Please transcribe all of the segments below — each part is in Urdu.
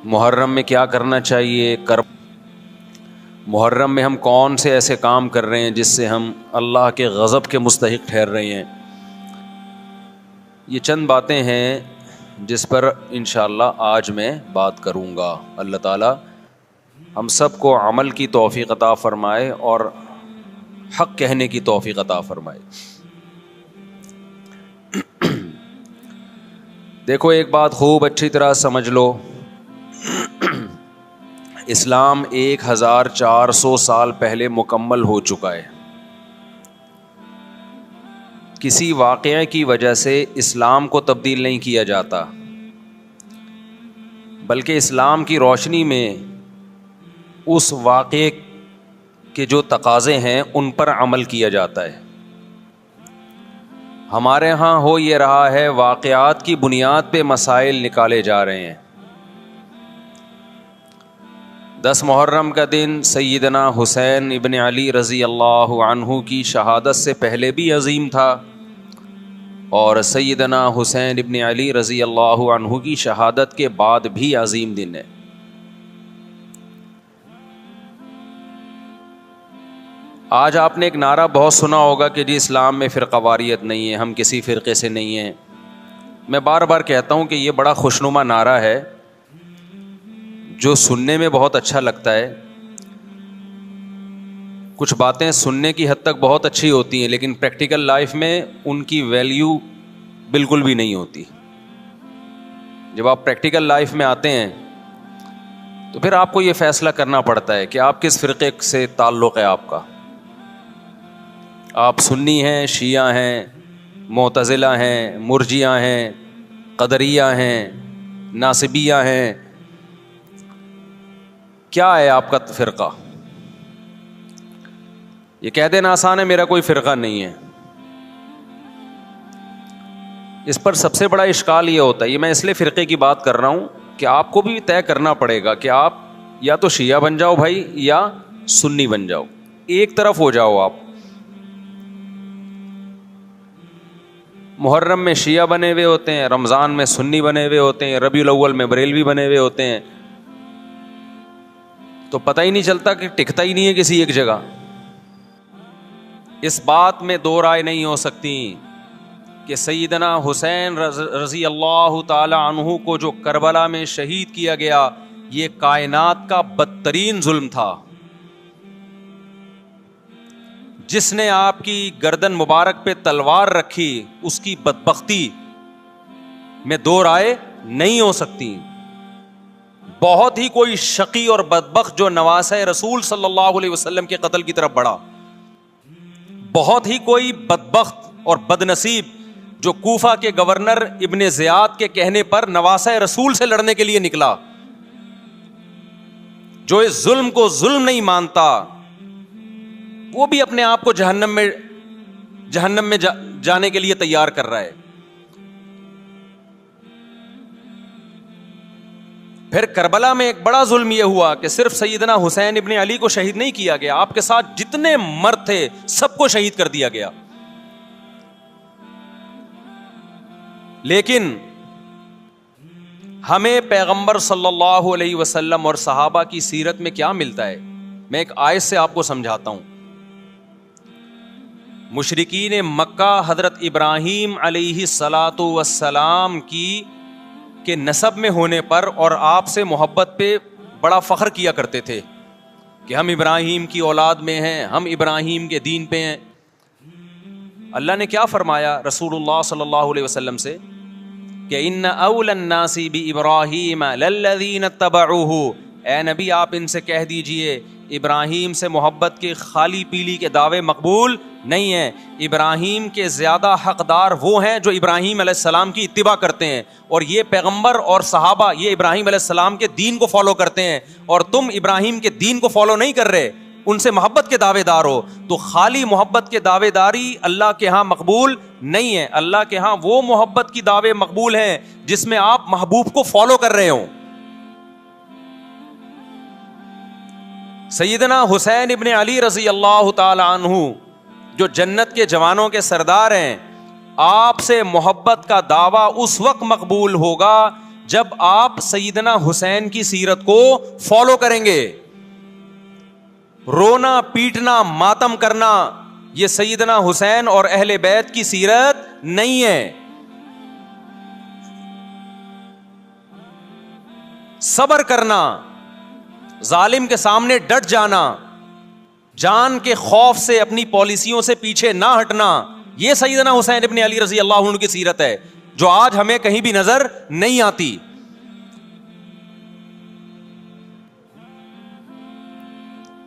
محرم میں کیا کرنا چاہیے، محرم میں ہم کون سے ایسے کام کر رہے ہیں جس سے ہم اللہ کے غضب کے مستحق ٹھہر رہے ہیں. یہ چند باتیں ہیں جس پر انشاءاللہ آج میں بات کروں گا. اللہ تعالیٰ ہم سب کو عمل کی توفیق عطا فرمائے اور حق کہنے کی توفیق عطا فرمائے. دیکھو ایک بات خوب اچھی طرح سمجھ لو، اسلام 1400 سال پہلے مکمل ہو چکا ہے. کسی واقعے کی وجہ سے اسلام کو تبدیل نہیں کیا جاتا، بلکہ اسلام کی روشنی میں اس واقعے کے جو تقاضے ہیں ان پر عمل کیا جاتا ہے. ہمارے ہاں ہو یہ رہا ہے، واقعات کی بنیاد پہ مسائل نکالے جا رہے ہیں. 10 محرم کا دن سیدنا حسین ابن علی رضی اللہ عنہ کی شہادت سے پہلے بھی عظیم تھا، اور سیدنا حسین ابن علی رضی اللہ عنہ کی شہادت کے بعد بھی عظیم دن ہے. آج آپ نے ایک نعرہ بہت سنا ہوگا کہ جی اسلام میں فرقہ واریت نہیں ہے، ہم کسی فرقے سے نہیں ہیں. میں بار بار کہتا ہوں کہ یہ بڑا خوشنما نعرہ ہے جو سننے میں بہت اچھا لگتا ہے. کچھ باتیں سننے کی حد تک بہت اچھی ہوتی ہیں لیکن پریکٹیکل لائف میں ان کی ویلیو بالکل بھی نہیں ہوتی. جب آپ پریکٹیکل لائف میں آتے ہیں تو پھر آپ کو یہ فیصلہ کرنا پڑتا ہے کہ آپ کس فرقے سے تعلق ہے آپ کا. آپ سنی ہیں، شیعہ ہیں، معتزلہ ہیں، مرجیہ ہیں، قدریہ ہیں، ناصبیہ ہیں، کیا ہے آپ کا فرقہ؟ یہ کہہ دینا آسان ہے، میرا کوئی فرقہ نہیں ہے. اس پر سب سے بڑا اشکال یہ ہوتا ہے، یہ میں اس لیے فرقے کی بات کر رہا ہوں کہ آپ کو بھی طے کرنا پڑے گا کہ آپ یا تو شیعہ بن جاؤ بھائی یا سنی بن جاؤ، ایک طرف ہو جاؤ. آپ محرم میں شیعہ بنے ہوئے ہوتے ہیں، رمضان میں سنی بنے ہوئے ہوتے ہیں، ربیع الاول میں بریلوی بنے ہوئے ہوتے ہیں، تو پتہ ہی نہیں چلتا کہ ٹکتا ہی نہیں ہے کسی ایک جگہ. اس بات میں دو رائے نہیں ہو سکتی کہ سیدنا حسین رضی اللہ تعالی عنہ کو جو کربلا میں شہید کیا گیا، یہ کائنات کا بدترین ظلم تھا. جس نے آپ کی گردن مبارک پہ تلوار رکھی اس کی بدبختی میں دو رائے نہیں ہو سکتی. بہت ہی کوئی شقی اور بدبخت جو نواسہ رسول صلی اللہ علیہ وسلم کے قتل کی طرف بڑھا، بہت ہی کوئی بدبخت اور بدنصیب جو کوفہ کے گورنر ابن زیاد کے کہنے پر نواسہ رسول سے لڑنے کے لیے نکلا، جو اس ظلم کو ظلم نہیں مانتا، وہ بھی اپنے آپ کو جہنم میں جانے کے لیے تیار کر رہا ہے. پھر کربلا میں ایک بڑا ظلم یہ ہوا کہ صرف سیدنا حسین ابن علی کو شہید نہیں کیا گیا، آپ کے ساتھ جتنے مرد تھے سب کو شہید کر دیا گیا. لیکن ہمیں پیغمبر صلی اللہ علیہ وسلم اور صحابہ کی سیرت میں کیا ملتا ہے؟ میں ایک آیت سے آپ کو سمجھاتا ہوں. مشرکین مکہ حضرت ابراہیم علیہ الصلاۃ والسلام کے نسب میں ہونے پر اور آپ سے محبت پہ بڑا فخر کیا کرتے تھے کہ ہم ابراہیم کی اولاد میں ہیں، ہم ابراہیم کے دین پہ ہیں. اللہ نے کیا فرمایا رسول اللہ صلی اللہ علیہ وسلم سے کہ ان اول الناس بابراہیم للذین اتبعوہ، اے نبی آپ ان سے کہہ دیجئے ابراہیم سے محبت کے خالی پیلی کے دعوے مقبول نہیں ہیں. ابراہیم کے زیادہ حقدار وہ ہیں جو ابراہیم علیہ السلام کی اتباع کرتے ہیں، اور یہ پیغمبر اور صحابہ یہ ابراہیم علیہ السلام کے دین کو فالو کرتے ہیں، اور تم ابراہیم کے دین کو فالو نہیں کر رہے، ان سے محبت کے دعوے دار ہو. تو خالی محبت کے دعوے داری اللہ کے ہاں مقبول نہیں ہے. اللہ کے ہاں وہ محبت کی دعوے مقبول ہیں جس میں آپ محبوب کو فالو کر رہے ہوں. سیدنا حسین ابن علی رضی اللہ تعالی عنہ جو جنت کے جوانوں کے سردار ہیں، آپ سے محبت کا دعویٰ اس وقت مقبول ہوگا جب آپ سیدنا حسین کی سیرت کو فالو کریں گے. رونا پیٹنا ماتم کرنا یہ سیدنا حسین اور اہل بیت کی سیرت نہیں ہے. صبر کرنا, ظالم کے سامنے ڈٹ جانا, جان کے خوف سے اپنی پالیسیوں سے پیچھے نہ ہٹنا, یہ سیدنا حسین ابن علی رضی اللہ عنہ کی سیرت ہے, جو آج ہمیں کہیں بھی نظر نہیں آتی.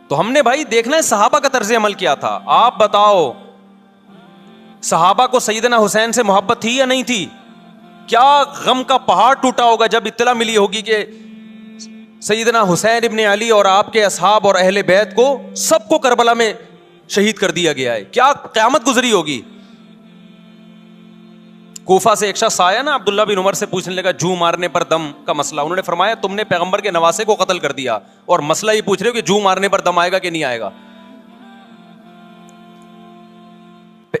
تو ہم نے بھائی دیکھنا ہے صحابہ کا طرز عمل کیا تھا. آپ بتاؤ صحابہ کو سیدنا حسین سے محبت تھی یا نہیں تھی؟ کیا غم کا پہاڑ ٹوٹا ہوگا جب اطلاع ملی ہوگی کہ سیدنا حسین ابن علی اور آپ کے اصحاب اور اہل بیت کو سب کو کربلا میں شہید کر دیا گیا ہے. کیا قیامت گزری ہوگی. کوفہ سے ایک شخص آیا نا, عبداللہ بن عمر سے پوچھنے لگا جو مارنے پر دم کا مسئلہ. انہوں نے فرمایا تم نے پیغمبر کے نواسے کو قتل کر دیا اور مسئلہ یہ پوچھ رہے ہو کہ جو مارنے پر دم آئے گا کہ نہیں آئے گا.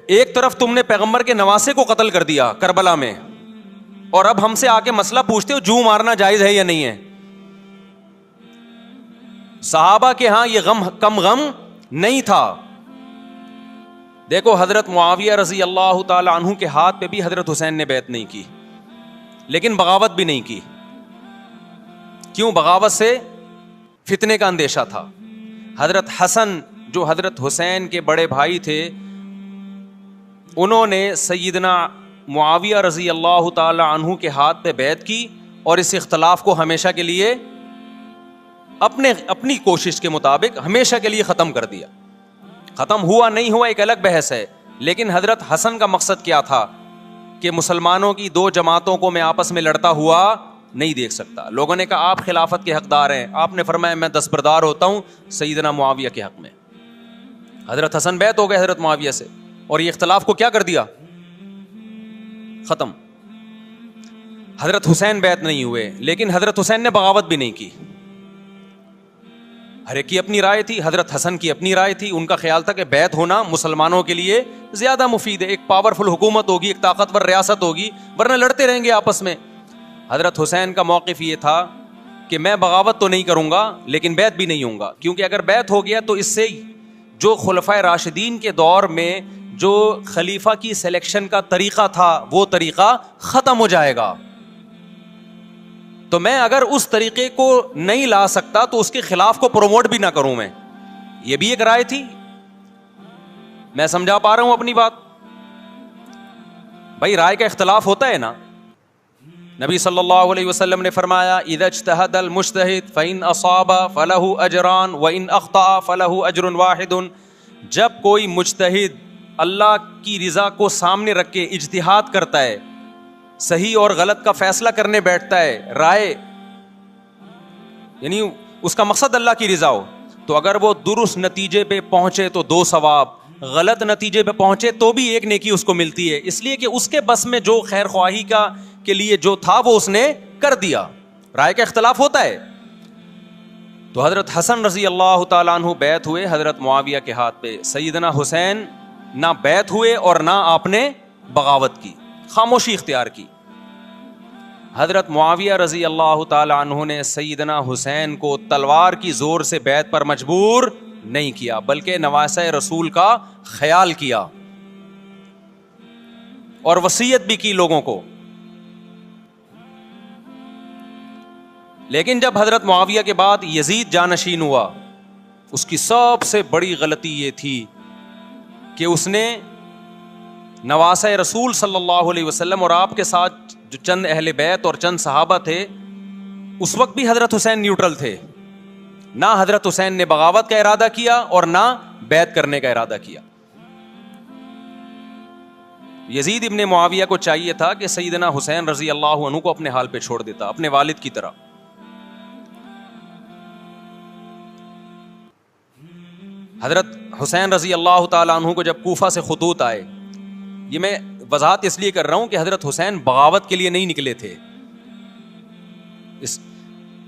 ایک طرف تم نے پیغمبر کے نواسے کو قتل کر دیا کربلا میں, اور اب ہم سے آ کے مسئلہ پوچھتے ہو جو مارنا جائز ہے یا نہیں ہے. صحابہ کے ہاں یہ غم کم غم نہیں تھا. دیکھو حضرت معاویہ رضی اللہ تعالی عنہ کے ہاتھ پہ بھی حضرت حسین نے بیعت نہیں کی, لیکن بغاوت بھی نہیں کی. کیوں؟ بغاوت سے فتنے کا اندیشہ تھا. حضرت حسن جو حضرت حسین کے بڑے بھائی تھے, انہوں نے سیدنا معاویہ رضی اللہ تعالی عنہ کے ہاتھ پہ بیعت کی اور اس اختلاف کو ہمیشہ کے لیے اپنی کوشش کے مطابق ہمیشہ کے لیے ختم کر دیا. ختم ہوا نہیں ہوا ایک الگ بحث ہے, لیکن حضرت حسن کا مقصد کیا تھا کہ مسلمانوں کی دو جماعتوں کو میں آپس میں لڑتا ہوا نہیں دیکھ سکتا. لوگوں نے کہا آپ خلافت کے حقدار ہیں, آپ نے فرمایا میں دستبردار ہوتا ہوں سیدنا معاویہ کے حق میں. حضرت حسن بیعت ہو گئے حضرت معاویہ سے, اور یہ اختلاف کو کیا کر دیا؟ ختم. حضرت حسین بیعت نہیں ہوئے, لیکن حضرت حسین نے بغاوت بھی نہیں کی. ہر ایک کی اپنی رائے تھی, حضرت حسن کی اپنی رائے تھی. ان کا خیال تھا کہ بیعت ہونا مسلمانوں کے لیے زیادہ مفید ہے, ایک پاورفل حکومت ہوگی, ایک طاقتور ریاست ہوگی, ورنہ لڑتے رہیں گے آپس میں. حضرت حسین کا موقف یہ تھا کہ میں بغاوت تو نہیں کروں گا لیکن بیعت بھی نہیں ہوں گا, کیونکہ اگر بیعت ہو گیا تو اس سے جو خلفائے راشدین کے دور میں جو خلیفہ کی سلیکشن کا طریقہ تھا وہ طریقہ ختم ہو جائے گا. تو میں اگر اس طریقے کو نہیں لا سکتا تو اس کے خلاف کو پروموٹ بھی نہ کروں میں. یہ بھی ایک رائے تھی. میں سمجھا پا رہا ہوں اپنی بات؟ بھائی رائے کا اختلاف ہوتا ہے نا. نبی صلی اللہ علیہ وسلم نے فرمایا اذا اجتہد المجتہد فإن اصاب فلہ اجران وإن اخطأ فلہ اجر واحد. جب کوئی مجتہد اللہ کی رضا کو سامنے رکھ کے اجتہاد کرتا ہے, صحیح اور غلط کا فیصلہ کرنے بیٹھتا ہے, رائے یعنی اس کا مقصد اللہ کی رضا ہو, تو اگر وہ درست نتیجے پہ پہنچے تو 2 ثواب, غلط نتیجے پہ پہنچے تو بھی 1 نیکی اس کو ملتی ہے, اس لیے کہ اس کے بس میں جو خیر خواہی کا کے لیے جو تھا وہ اس نے کر دیا. رائے کا اختلاف ہوتا ہے. تو حضرت حسن رضی اللہ تعالیٰ عنہ بیعت ہوئے حضرت معاویہ کے ہاتھ پہ. سیدنا حسین نہ بیعت ہوئے اور نہ آپ نے بغاوت کی, خاموشی اختیار کی. حضرت معاویہ رضی اللہ تعالی عنہ نے سیدنا حسین کو تلوار کی زور سے بیعت پر مجبور نہیں کیا, بلکہ نواسہ رسول کا خیال کیا اور وصیت بھی کی لوگوں کو. لیکن جب حضرت معاویہ کے بعد یزید جانشین ہوا, اس کی سب سے بڑی غلطی یہ تھی کہ اس نے نواسہ رسول صلی اللہ علیہ وسلم اور آپ کے ساتھ جو چند اہل بیت اور چند صحابہ تھے, اس وقت بھی حضرت حسین نیوٹرل تھے. نہ حضرت حسین نے بغاوت کا ارادہ کیا اور نہ بیعت کرنے کا ارادہ کیا. یزید ابن معاویہ کو چاہیے تھا کہ سیدنا حسین رضی اللہ عنہ کو اپنے حال پہ چھوڑ دیتا, اپنے والد کی طرح. حضرت حسین رضی اللہ تعالیٰ عنہ کو جب کوفہ سے خطوط آئے, یہ میں وضاحت اس لیے کر رہا ہوں کہ حضرت حسین بغاوت کے لیے نہیں نکلے تھے, اس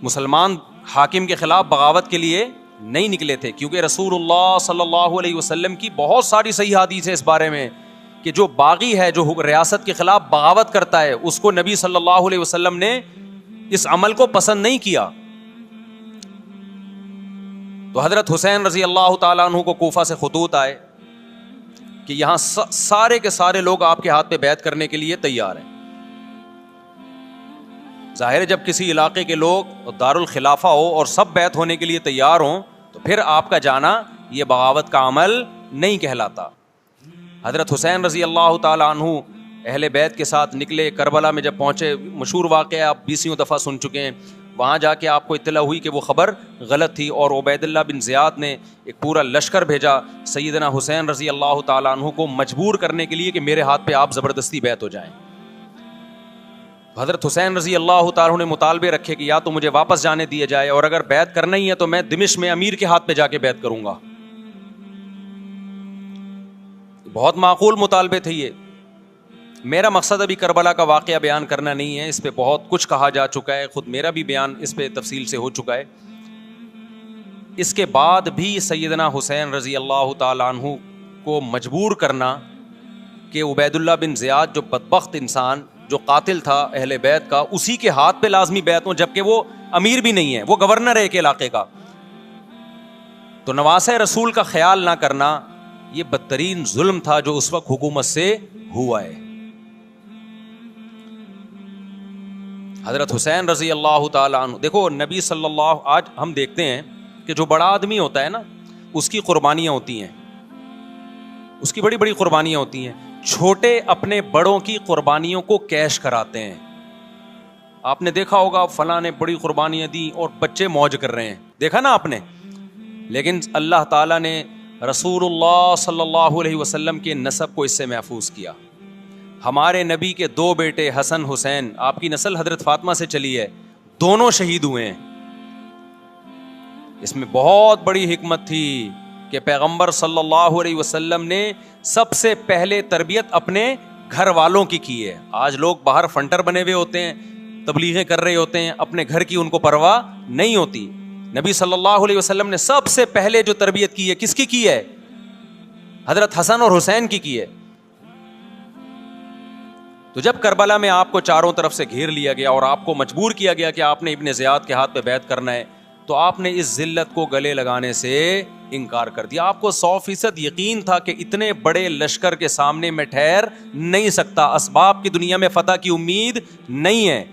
مسلمان حاکم کے خلاف بغاوت کے لیے نہیں نکلے تھے, کیونکہ رسول اللہ صلی اللہ علیہ وسلم کی بہت ساری صحیح حدیث ہے اس بارے میں کہ جو باغی ہے, جو ریاست کے خلاف بغاوت کرتا ہے, اس کو نبی صلی اللہ علیہ وسلم نے اس عمل کو پسند نہیں کیا. تو حضرت حسین رضی اللہ تعالیٰ عنہ کو کوفہ سے خطوط آئے کہ یہاں سارے کے سارے لوگ آپ کے ہاتھ پہ بیعت کرنے کے لیے تیار ہیں. ظاہر ہے جب کسی علاقے کے لوگ دارالخلافہ ہو اور سب بیعت ہونے کے لیے تیار ہوں تو پھر آپ کا جانا یہ بغاوت کا عمل نہیں کہلاتا. حضرت حسین رضی اللہ تعالیٰ عنہ اہل بیت کے ساتھ نکلے. کربلا میں جب پہنچے, مشہور واقعہ آپ 20 دفعہ سن چکے ہیں, وہاں جا کے آپ کو اطلاع ہوئی کہ وہ خبر غلط تھی اور عبید اللہ بن زیاد نے ایک پورا لشکر بھیجا سیدنا حسین رضی اللہ تعالیٰ عنہ کو مجبور کرنے کے لیے کہ میرے ہاتھ پہ آپ زبردستی بیعت ہو جائیں. حضرت حسین رضی اللہ تعالیٰ عنہ نے مطالبے رکھے کہ یا تو مجھے واپس جانے دیا جائے اور اگر بیعت کرنا ہی ہے تو میں دمشق میں امیر کے ہاتھ پہ جا کے بیعت کروں گا. بہت معقول مطالبے تھے یہ. میرا مقصد ابھی کربلا کا واقعہ بیان کرنا نہیں ہے, اس پہ بہت کچھ کہا جا چکا ہے, خود میرا بھی بیان اس پہ تفصیل سے ہو چکا ہے. اس کے بعد بھی سیدنا حسین رضی اللہ تعالیٰ عنہ کو مجبور کرنا کہ عبید اللہ بن زیاد جو بدبخت انسان جو قاتل تھا اہل بیت کا, اسی کے ہاتھ پہ لازمی بیعت ہوں, جبکہ وہ امیر بھی نہیں ہے, وہ گورنر ہے ایک علاقے کا. تو نواسہ رسول کا خیال نہ کرنا یہ بدترین ظلم تھا جو اس وقت حکومت سے ہوا ہے. حضرت حسین رضی اللہ تعالیٰ عنہ, دیکھو نبی صلی اللہ, آج ہم دیکھتے ہیں کہ جو بڑا آدمی ہوتا ہے نا اس کی قربانیاں ہوتی ہیں, اس کی بڑی بڑی قربانیاں ہوتی ہیں. چھوٹے اپنے بڑوں کی قربانیوں کو کیش کراتے ہیں. آپ نے دیکھا ہوگا فلاں نے بڑی قربانیاں دی اور بچے موج کر رہے ہیں, دیکھا نا آپ نے. لیکن اللہ تعالیٰ نے رسول اللہ صلی اللہ علیہ وسلم کے نسب کو اس سے محفوظ کیا. ہمارے نبی کے 2 بیٹے حسن حسین, آپ کی نسل حضرت فاطمہ سے چلی ہے, دونوں شہید ہوئے ہیں. اس میں بہت بڑی حکمت تھی کہ پیغمبر صلی اللہ علیہ وسلم نے سب سے پہلے تربیت اپنے گھر والوں کی ہے. آج لوگ باہر فنٹر بنے ہوئے ہوتے ہیں, تبلیغیں کر رہے ہوتے ہیں, اپنے گھر کی ان کو پرواہ نہیں ہوتی. نبی صلی اللہ علیہ وسلم نے سب سے پہلے جو تربیت کی ہے کس کی ہے؟ حضرت حسن اور حسین کی ہے. تو جب کربلا میں آپ کو چاروں طرف سے گھیر لیا گیا اور آپ کو مجبور کیا گیا کہ آپ نے ابن زیاد کے ہاتھ پہ بیعت کرنا ہے, تو آپ نے اس ذلت کو گلے لگانے سے انکار کر دیا. آپ کو 100% یقین تھا کہ اتنے بڑے لشکر کے سامنے میں ٹھہر نہیں سکتا, اسباب کی دنیا میں فتح کی امید نہیں ہے.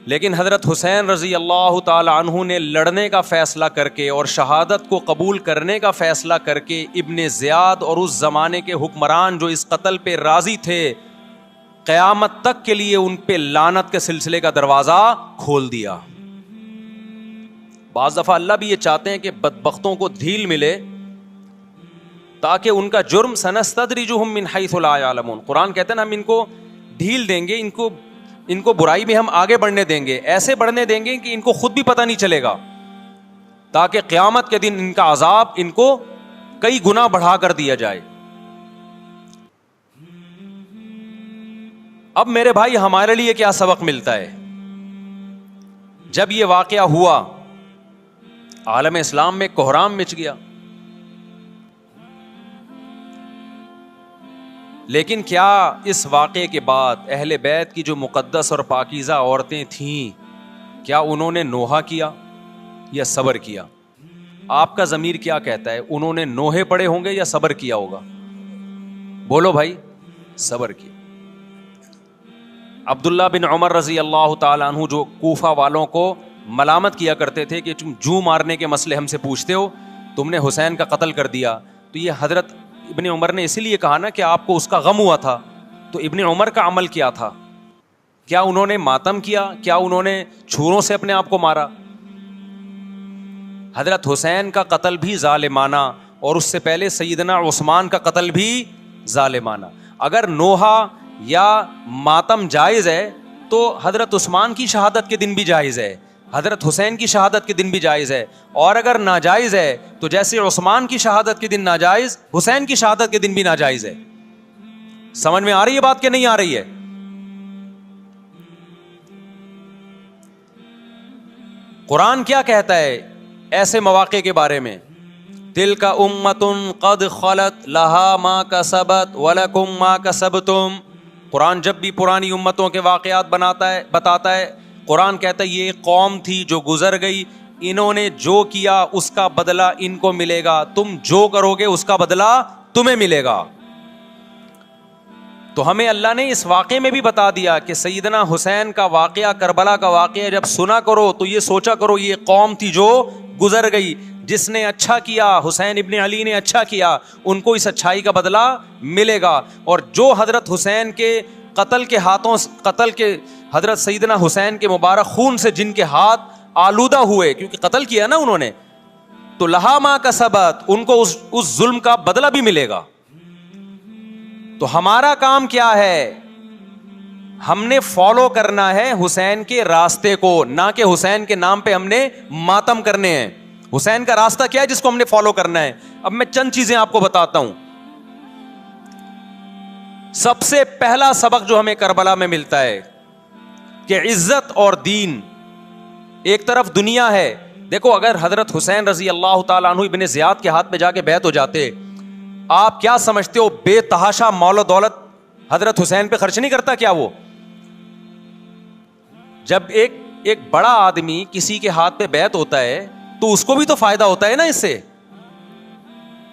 لیکن حضرت حسین رضی اللہ تعالی عنہ نے لڑنے کا فیصلہ کر کے اور شہادت کو قبول کرنے کا فیصلہ کر کے ابن زیاد اور اس زمانے کے حکمران جو اس قتل پہ راضی تھے, قیامت تک کے لیے ان پہ لعنت کے سلسلے کا دروازہ کھول دیا. بعض دفعہ اللہ بھی یہ چاہتے ہیں کہ بدبختوں کو ڈھیل ملے تاکہ ان کا جرم سنستدرجہم من حیث لا یعلمون. قرآن کہتے ہیں نا ہم ان کو ڈھیل دیں گے, ان کو برائی میں ہم آگے بڑھنے دیں گے, ایسے بڑھنے دیں گے کہ ان کو خود بھی پتہ نہیں چلے گا, تاکہ قیامت کے دن ان کا عذاب ان کو کئی گنا بڑھا کر دیا جائے. اب میرے بھائی ہمارے لیے کیا سبق ملتا ہے؟ جب یہ واقعہ ہوا عالم اسلام میں کوہرام مچ گیا, لیکن کیا اس واقعے کے بعد اہل بیت کی جو مقدس اور پاکیزہ عورتیں تھیں, کیا انہوں نے نوحہ کیا یا صبر کیا؟ آپ کا ضمیر کیا کہتا ہے, انہوں نے نوحے پڑے ہوں گے یا صبر کیا ہوگا؟ بولو بھائی, صبر کیا. عبداللہ بن عمر رضی اللہ تعالیٰ عنہ جو کوفہ والوں کو ملامت کیا کرتے تھے کہ تم جو مارنے کے مسئلے ہم سے پوچھتے ہو, تم نے حسین کا قتل کر دیا, تو یہ حضرت ابن عمر نے اسی لیے کہا نا کہ آپ کو اس کا غم ہوا تھا. تو ابن عمر کا عمل کیا تھا؟ کیا انہوں نے ماتم کیا؟ کیا انہوں نے چھروں سے اپنے آپ کو مارا؟ حضرت حسین کا قتل بھی ظالمانہ اور اس سے پہلے سیدنا عثمان کا قتل بھی ظالمانہ. اگر نوحہ یا ماتم جائز ہے تو حضرت عثمان کی شہادت کے دن بھی جائز ہے, حضرت حسین کی شہادت کے دن بھی جائز ہے, اور اگر ناجائز ہے تو جیسے عثمان کی شہادت کے دن ناجائز, حسین کی شہادت کے دن بھی ناجائز ہے. سمجھ میں آ رہی ہے بات کہ نہیں آ رہی ہے؟ قرآن کیا کہتا ہے ایسے مواقع کے بارے میں؟ تلک امۃ قد خلت لہا ما کسبت ولکم ما کسبتم. قرآن جب بھی پرانی امتوں کے واقعات بتاتا ہے, قرآن کہتا ہے یہ ایک قوم تھی جو گزر گئی, انہوں نے جو کیا اس کا بدلہ ان کو ملے گا, تم جو کرو گے اس کا بدلہ تمہیں ملے گا. تو ہمیں اللہ نے اس واقعے میں بھی بتا دیا کہ سیدنا حسین کا واقعہ, کربلا کا واقعہ جب سنا کرو تو یہ سوچا کرو یہ قوم تھی جو گزر گئی, جس نے اچھا کیا, حسین ابن علی نے اچھا کیا, ان کو اس اچھائی کا بدلہ ملے گا. اور جو حضرت حسین کے قتل کے ہاتھوں, قتل کے حضرت سیدنا حسین کے مبارک خون سے جن کے ہاتھ آلودہ ہوئے, کیونکہ قتل کیا نا انہوں نے, تو لہا ما کسبت, ان کو اس ظلم کا بدلہ بھی ملے گا. تو ہمارا کام کیا ہے؟ ہم نے فالو کرنا ہے حسین کے راستے کو, نہ کہ حسین کے نام پہ ہم نے ماتم کرنے ہیں. حسین کا راستہ کیا ہے جس کو ہم نے فالو کرنا ہے؟ اب میں چند چیزیں آپ کو بتاتا ہوں. سب سے پہلا سبق جو ہمیں کربلا میں ملتا ہے کہ عزت اور دین, ایک طرف دنیا ہے. دیکھو اگر حضرت حسین رضی اللہ تعالیٰ عنہ ابن زیاد کے ہاتھ پہ جا کے بیعت ہو جاتے, آپ کیا سمجھتے ہو بے تحاشا مال و دولت حضرت حسین پہ خرچ نہیں کرتا کیا وہ؟ جب ایک بڑا آدمی کسی کے ہاتھ پہ بیعت ہوتا ہے تو اس کو بھی تو فائدہ ہوتا ہے نا اس سے.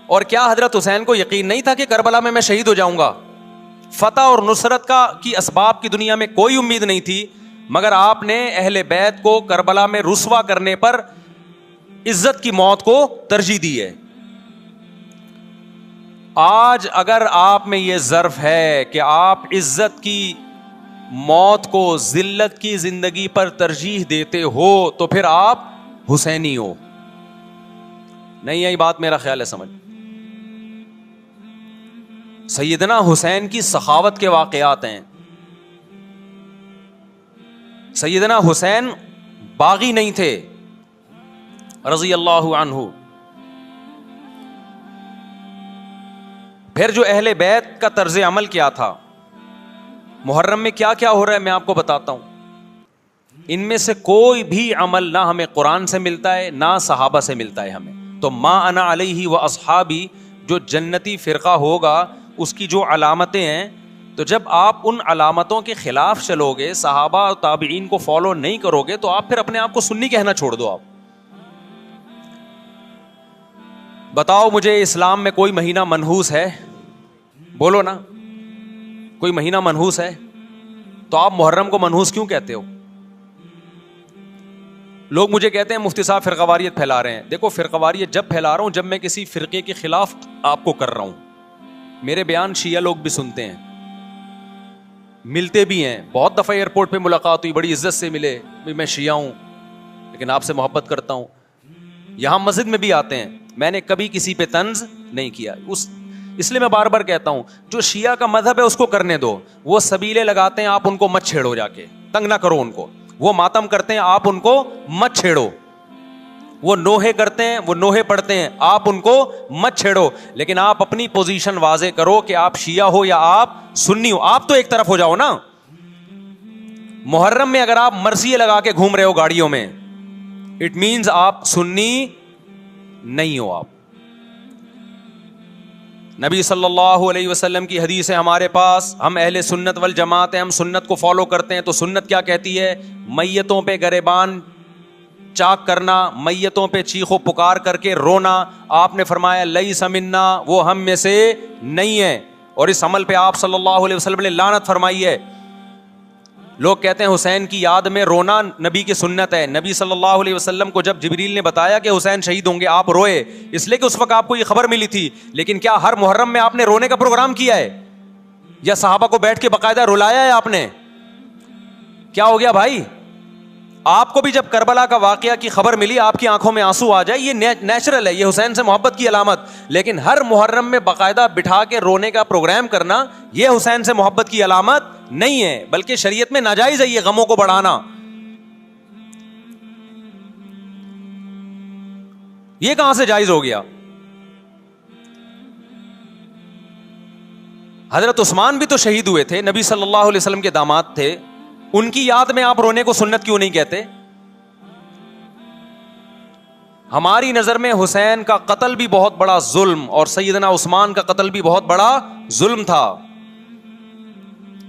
اور کیا حضرت حسین کو یقین نہیں تھا کہ کربلا میں شہید ہو جاؤں گا؟ فتح اور نصرت کی اسباب کی دنیا میں کوئی امید نہیں تھی, مگر آپ نے اہل بیت کو کربلا میں رسوا کرنے پر عزت کی موت کو ترجیح دی ہے. آج اگر آپ میں یہ ظرف ہے کہ آپ عزت کی موت کو ذلت کی زندگی پر ترجیح دیتے ہو تو پھر آپ حسینی ہو. نہیں یہی بات میرا خیال ہے سمجھ. سیدنا حسین کی سخاوت کے واقعات ہیں. سیدنا حسین باغی نہیں تھے رضی اللہ عنہ. پھر جو اہل بیت کا طرز عمل کیا تھا, محرم میں کیا کیا ہو رہا ہے میں آپ کو بتاتا ہوں. ان میں سے کوئی بھی عمل نہ ہمیں قرآن سے ملتا ہے نہ صحابہ سے ملتا ہے ہمیں. تو ما انا علیہ و اصحابی جو جنتی فرقہ ہوگا اس کی جو علامتیں ہیں, تو جب آپ ان علامتوں کے خلاف چلو گے, صحابہ اور تابعین کو فالو نہیں کرو گے, تو آپ پھر اپنے آپ کو سنی کہنا چھوڑ دو. آپ بتاؤ مجھے اسلام میں کوئی مہینہ منحوس ہے؟ بولو نا, کوئی مہینہ منحوس ہے؟ تو آپ محرم کو منحوس کیوں کہتے ہو؟ لوگ مجھے کہتے ہیں مفتی صاحب فرقہ واریت پھیلا رہے ہیں. دیکھو فرقہ واریت جب پھیلا رہا ہوں جب میں کسی فرقے کے خلاف آپ کو کر رہا ہوں. میرے بیان شیعہ لوگ بھی سنتے ہیں, ملتے بھی ہیں. بہت دفعہ ایئرپورٹ پہ ملاقات ہوئی, بڑی عزت سے ملے, میں شیعہ ہوں لیکن آپ سے محبت کرتا ہوں. یہاں مسجد میں بھی آتے ہیں, میں نے کبھی کسی پہ طنز نہیں کیا. اس لیے میں بار بار کہتا ہوں جو شیعہ کا مذہب ہے اس کو کرنے دو. وہ سبیلے لگاتے ہیں, آپ ان کو مت چھیڑو, جا کے تنگ نہ کرو ان کو. وہ ماتم کرتے ہیں, آپ ان کو مت چھیڑو. وہ نوحے کرتے ہیں, وہ نوحے پڑھتے ہیں, آپ ان کو مت چھیڑو. لیکن آپ اپنی پوزیشن واضح کرو کہ آپ شیعہ ہو یا آپ سنی ہو. آپ تو ایک طرف ہو جاؤ نا. محرم میں اگر آپ مرثیے لگا کے گھوم رہے ہو گاڑیوں میں, اٹ مینز آپ سنی نہیں ہو. آپ نبی صلی اللہ علیہ وسلم کی حدیث ہے ہمارے پاس, ہم اہل سنت والجماعت ہیں, ہم سنت کو فالو کرتے ہیں. تو سنت کیا کہتی ہے؟ میتوں پہ گریبان چاک کرنا, میتوں پہ چیخ و پکار کر کے رونا. آپ نے فرمایا لیس منا, وہ ہم میں سے نہیں ہے. اور اس عمل پہ آپ صلی اللہ علیہ وسلم نے لعنت فرمائی ہے. لوگ کہتے ہیں حسین کی یاد میں رونا نبی کی سنت ہے. نبی صلی اللہ علیہ وسلم کو جب جبریل نے بتایا کہ حسین شہید ہوں گے, آپ روئے, اس لیے کہ اس وقت آپ کو یہ خبر ملی تھی. لیکن کیا ہر محرم میں آپ نے رونے کا پروگرام کیا ہے, یا صحابہ کو بیٹھ کے باقاعدہ رلایا ہے آپ نے؟ کیا ہو گیا بھائی؟ آپ کو بھی جب کربلا کا واقعہ کی خبر ملی آپ کی آنکھوں میں آنسو آ جائے, یہ نیچرل ہے, یہ حسین سے محبت کی علامت. لیکن ہر محرم میں باقاعدہ بٹھا کے رونے کا پروگرام کرنا یہ حسین سے محبت کی علامت نہیں ہے, بلکہ شریعت میں ناجائز ہے یہ غموں کو بڑھانا. یہ کہاں سے جائز ہو گیا؟ حضرت عثمان بھی تو شہید ہوئے تھے, نبی صلی اللہ علیہ وسلم کے داماد تھے. ان کی یاد میں آپ رونے کو سنت کیوں نہیں کہتے؟ ہماری نظر میں حسین کا قتل بھی بہت بڑا ظلم, اور سیدنا عثمان کا قتل بھی بہت بڑا ظلم تھا.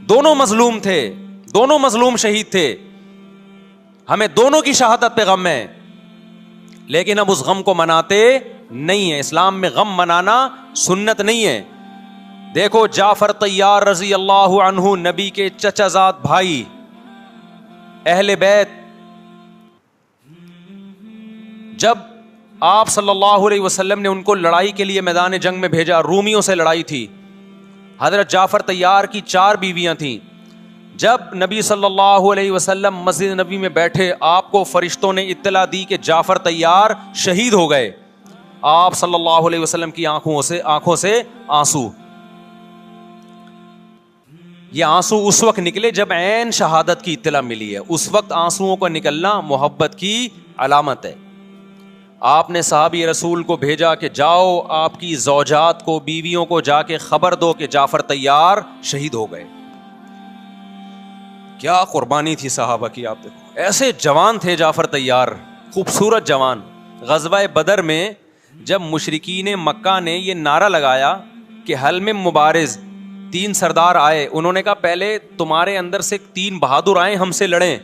دونوں مظلوم تھے, دونوں مظلوم شہید تھے. ہمیں دونوں کی شہادت پہ غم ہے، لیکن اب اس غم کو مناتے نہیں ہیں. اسلام میں غم منانا سنت نہیں ہے. دیکھو جعفر طیار رضی اللہ عنہ، نبی کے چچا زاد بھائی، اہل بیت، جب آپ صلی اللہ علیہ وسلم نے ان کو لڑائی کے لیے میدان جنگ میں بھیجا، رومیوں سے لڑائی تھی، حضرت جعفر طیار کی 4 بیویاں تھیں. جب نبی صلی اللہ علیہ وسلم مسجد نبی میں بیٹھے، آپ کو فرشتوں نے اطلاع دی کہ جعفر طیار شہید ہو گئے. آپ صلی اللہ علیہ وسلم کی آنکھوں سے آنسو. یہ آنسو اس وقت نکلے جب عین شہادت کی اطلاع ملی ہے. اس وقت آنسوؤں کا نکلنا محبت کی علامت ہے. آپ نے صحابی رسول کو بھیجا کہ جاؤ آپ کی زوجات کو، بیویوں کو جا کے خبر دو کہ جعفر طیار شہید ہو گئے. کیا قربانی تھی صحابہ کی. آپ دیکھو ایسے جوان تھے جعفر طیار، خوبصورت جوان. غزوہ بدر میں جب مشرکین مکہ نے یہ نعرہ لگایا کہ حل میں مبارز، 3 سردار آئے، انہوں نے کہا پہلے تمہارے اندر سے 3 بہادر آئیں ہم سے لڑیں.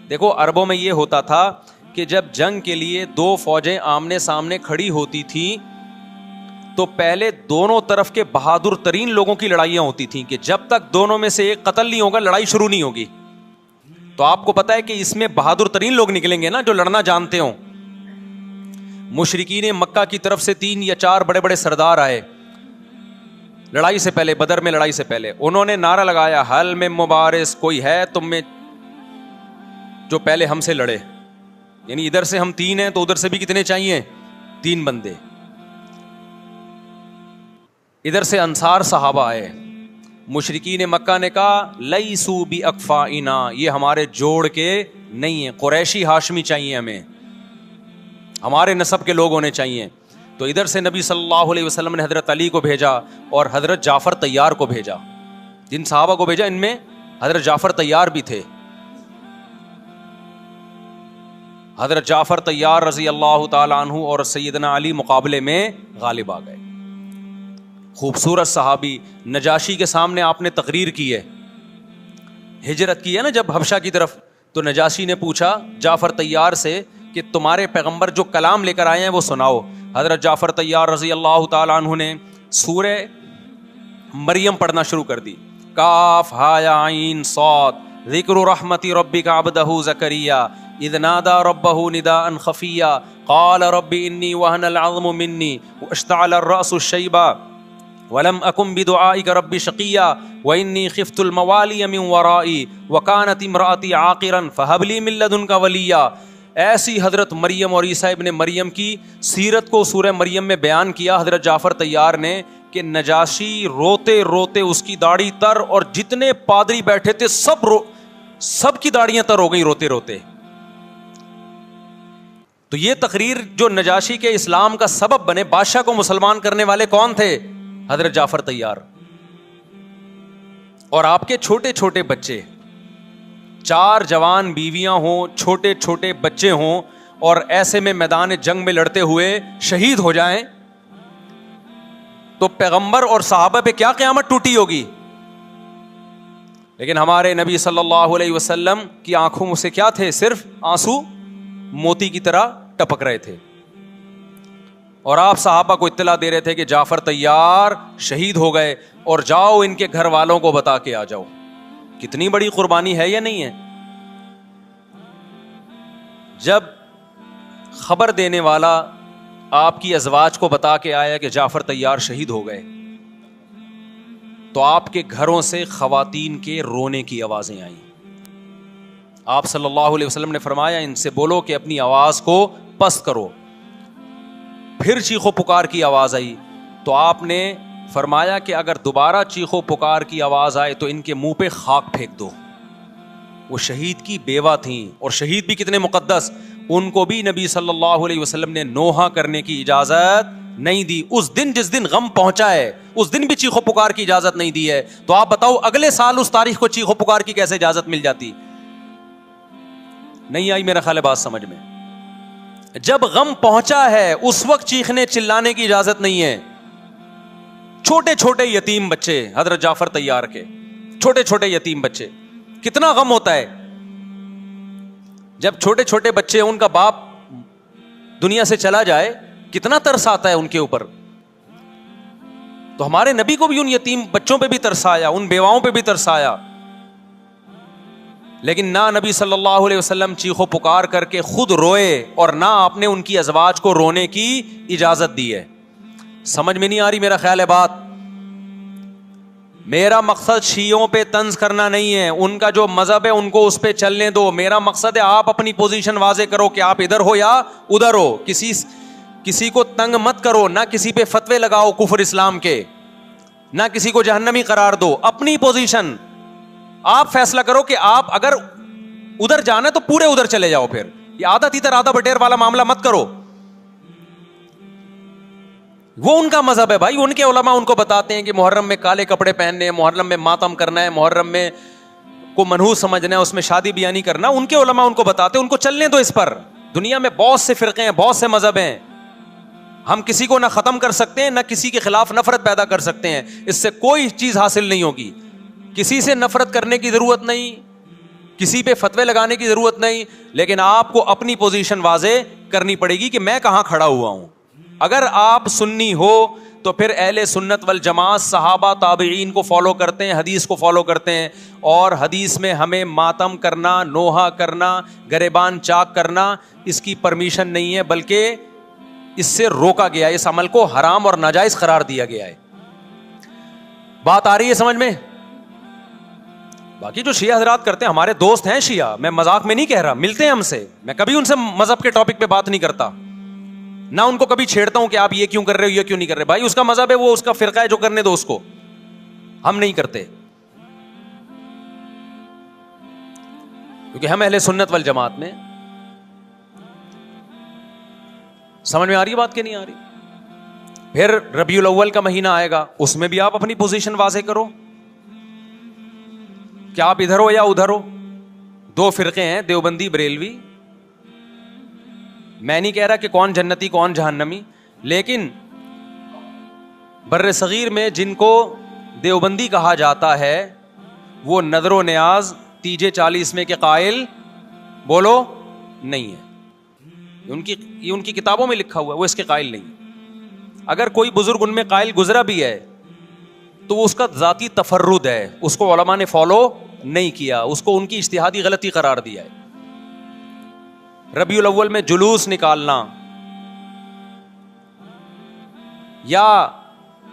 دیکھو عربوں میں یہ ہوتا تھا کہ جب جنگ کے لیے 2 فوجیں آمنے سامنے کھڑی ہوتی تھیں تو پہلے دونوں طرف کے بہادر ترین لوگوں کی لڑائیاں ہوتی تھیں کہ جب تک دونوں میں سے ایک قتل نہیں ہوگا لڑائی شروع نہیں ہوگی. تو آپ کو پتا ہے کہ اس میں بہادر ترین لوگ نکلیں گے نا، جو لڑنا جانتے ہوں. مشرکین مکہ کی طرف سے 3 یا 4 بڑے بڑے سردار آئے لڑائی سے پہلے، بدر میں لڑائی سے پہلے. انہوں نے نعرہ لگایا حل میں مبارز، کوئی ہے تم میں جو پہلے ہم سے لڑے. یعنی ادھر سے ہم 3 ہیں تو ادھر سے بھی کتنے چاہیے؟ 3 بندے. ادھر سے انصار صحابہ آئے. مشرکین مکہ نے کہا لیسو بی اکفائنا، یہ ہمارے جوڑ کے نہیں ہیں، قریشی ہاشمی چاہیے ہمیں، ہمارے نسب کے لوگ ہونے چاہیے. تو ادھر سے نبی صلی اللہ علیہ وسلم نے حضرت علی کو بھیجا اور حضرت جعفر طیار کو بھیجا. جن صحابہ کو بھیجا ان میں حضرت جعفر طیار بھی تھے. حضرت جعفر طیار رضی اللہ تعالی عنہ اور سیدنا علی مقابلے میں غالب آ گئے. خوبصورت صحابی. نجاشی کے سامنے آپ نے تقریر کی ہے، ہجرت کی ہے نا جب حبشہ کی طرف، تو نجاشی نے پوچھا جعفر طیار سے کہ تمہارے پیغمبر جو کلام لے کر آئے ہیں وہ سناؤ. حضرت جعفر طیار رضی اللہ تعالی عنہ نے سورہ مریم پڑھنا شروع کر دی. کاف ہا یا عین صاد ذکر رحمت ربک عبدہ زکریا اذ نادى ربه نداء خفيا قال رب اني وهن العظم مني واشتعل الراس شيبا ولم اكن بدعائك رب شقيا واني خفت الموالي من ورائي وكانت امراتي عاقرا فهب لي من لدنك وليا. ایسی حضرت مریم اور عیسیٰ ابن مریم کی سیرت کو سورہ مریم میں بیان کیا حضرت جعفر طیار نے کہ نجاشی روتے روتے، اس کی داڑھی تر اور جتنے پادری بیٹھے تھے سب کی داڑیاں تر ہو گئی روتے روتے. تو یہ تقریر جو نجاشی کے اسلام کا سبب بنے، بادشاہ کو مسلمان کرنے والے کون تھے؟ حضرت جعفر طیار. اور آپ کے چھوٹے چھوٹے بچے، 4 جوان بیویاں ہوں، چھوٹے چھوٹے بچے ہوں، اور ایسے میں میدان جنگ میں لڑتے ہوئے شہید ہو جائیں تو پیغمبر اور صحابہ پہ کیا قیامت ٹوٹی ہوگی. لیکن ہمارے نبی صلی اللہ علیہ وسلم کی آنکھوں میں سے کیا تھے؟ صرف آنسو موتی کی طرح ٹپک رہے تھے. اور آپ صحابہ کو اطلاع دے رہے تھے کہ جعفر طیار شہید ہو گئے اور جاؤ ان کے گھر والوں کو بتا کے آ جاؤ. کتنی بڑی قربانی ہے یا نہیں ہے؟ جب خبر دینے والا آپ کی ازواج کو بتا کے آیا کہ جعفر طیار شہید ہو گئے تو آپ کے گھروں سے خواتین کے رونے کی آوازیں آئیں. آپ صلی اللہ علیہ وسلم نے فرمایا ان سے بولو کہ اپنی آواز کو پست کرو. پھر چیخو پکار کی آواز آئی تو آپ نے فرمایا کہ اگر دوبارہ چیخو پکار کی آواز آئے تو ان کے منہ پہ خاک پھینک دو. وہ شہید کی بیوہ تھیں، اور شہید بھی کتنے مقدس، ان کو بھی نبی صلی اللہ علیہ وسلم نے نوحہ کرنے کی اجازت نہیں دی. اس دن جس دن غم پہنچا ہے اس دن بھی چیخو پکار کی اجازت نہیں دی ہے. تو آپ بتاؤ اگلے سال اس تاریخ کو چیخو پکار کی کیسے اجازت مل جاتی؟ نہیں آئی میرا خیال ہے بات سمجھ میں. جب غم پہنچا ہے اس وقت چیخنے چلانے کی اجازت نہیں ہے. چھوٹے چھوٹے یتیم بچے، حضرت جعفر طیار کے چھوٹے چھوٹے یتیم بچے، کتنا غم ہوتا ہے. جب چھوٹے چھوٹے بچے ان کا باپ دنیا سے چلا جائے کتنا ترس آتا ہے ان کے اوپر. تو ہمارے نبی کو بھی ان یتیم بچوں پہ بھی ترس آیا, ان بیواؤں پہ بھی ترس آیا, لیکن نہ نبی صلی اللہ علیہ وسلم چیخو پکار کر کے خود روئے اور نہ آپ نے ان کی ازواج کو رونے کی اجازت دی ہے. سمجھ میں نہیں آ رہی میرا خیال ہے بات. میرا مقصد شیعوں پہ طنز کرنا نہیں ہے, ان کا جو مذہب ہے ان کو اس پہ چلنے دو. میرا مقصد ہے آپ اپنی پوزیشن واضح کرو کہ آپ ادھر ہو یا ادھر ہو. کسی کو تنگ مت کرو, نہ کسی پہ فتوے لگاؤ کفر اسلام کے, نہ کسی کو جہنمی قرار دو. اپنی پوزیشن آپ فیصلہ کرو کہ آپ اگر ادھر جانا ہے تو پورے ادھر چلے جاؤ. پھر یہ آدھا تیتر آدھا بٹیر والا معاملہ مت کرو. وہ ان کا مذہب ہے بھائی, ان کے علماء ان کو بتاتے ہیں کہ محرم میں کالے کپڑے پہننے ہیں, محرم میں ماتم کرنا ہے, محرم میں کو منحوس سمجھنا ہے, اس میں شادی بیاہ نہیں کرنا. ان کے علماء ان کو بتاتے ہیں, ان کو چلنے دو اس پر. دنیا میں بہت سے فرقے ہیں, بہت سے مذہب ہیں, ہم کسی کو نہ ختم کر سکتے ہیں نہ کسی کے خلاف نفرت پیدا کر سکتے ہیں. اس سے کوئی چیز حاصل نہیں ہوگی. کسی سے نفرت کرنے کی ضرورت نہیں, کسی پہ فتوے لگانے کی ضرورت نہیں, لیکن آپ کو اپنی پوزیشن واضح کرنی پڑے گی کہ میں کہاں کھڑا ہوا ہوں. اگر آپ سنی ہو تو پھر اہل سنت والجماعت صحابہ تابعین کو فالو کرتے ہیں, حدیث کو فالو کرتے ہیں, اور حدیث میں ہمیں ماتم کرنا, نوحہ کرنا, گریبان چاک کرنا اس کی پرمیشن نہیں ہے, بلکہ اس سے روکا گیا ہے, اس عمل کو حرام اور ناجائز قرار دیا گیا ہے. بات آ رہی ہے سمجھ میں؟ باقی جو شیعہ حضرات کرتے ہیں, ہمارے دوست ہیں شیعہ, میں مذاق میں نہیں کہہ رہا, ملتے ہیں ہم سے, میں کبھی ان سے مذہب کے ٹاپک پہ بات نہیں کرتا, نہ ان کو کبھی چھیڑتا ہوں کہ آپ یہ کیوں کر رہے ہو, یہ کیوں نہیں کر رہے. بھائی اس کا مذہب ہے, وہ اس کا فرقہ ہے, جو کرنے دو اس کو, ہم نہیں کرتے, کیونکہ ہم اہل سنت والجماعت میں. سمجھ میں آ رہی ہے بات کہ نہیں آ رہی؟ پھر ربیع الاول کا مہینہ آئے گا, اس میں بھی آپ اپنی پوزیشن واضح کرو کہ آپ ادھر ہو یا ادھر ہو. دو فرقے ہیں, دیوبندی بریلوی. میں نہیں کہہ رہا کہ کون جنتی کون جہنمی, لیکن بر صغیر میں جن کو دیوبندی کہا جاتا ہے وہ نظر و نیاز تیجے 40 میں کے قائل بولو نہیں ہے. یہ ان کی کتابوں میں لکھا ہوا ہے, وہ اس کے قائل نہیں. اگر کوئی بزرگ ان میں قائل گزرا بھی ہے تو وہ اس کا ذاتی تفرد ہے, اس کو علماء نے فالو نہیں کیا, اس کو ان کی اجتہادی غلطی قرار دیا ہے. ربیع الاول میں جلوس نکالنا یا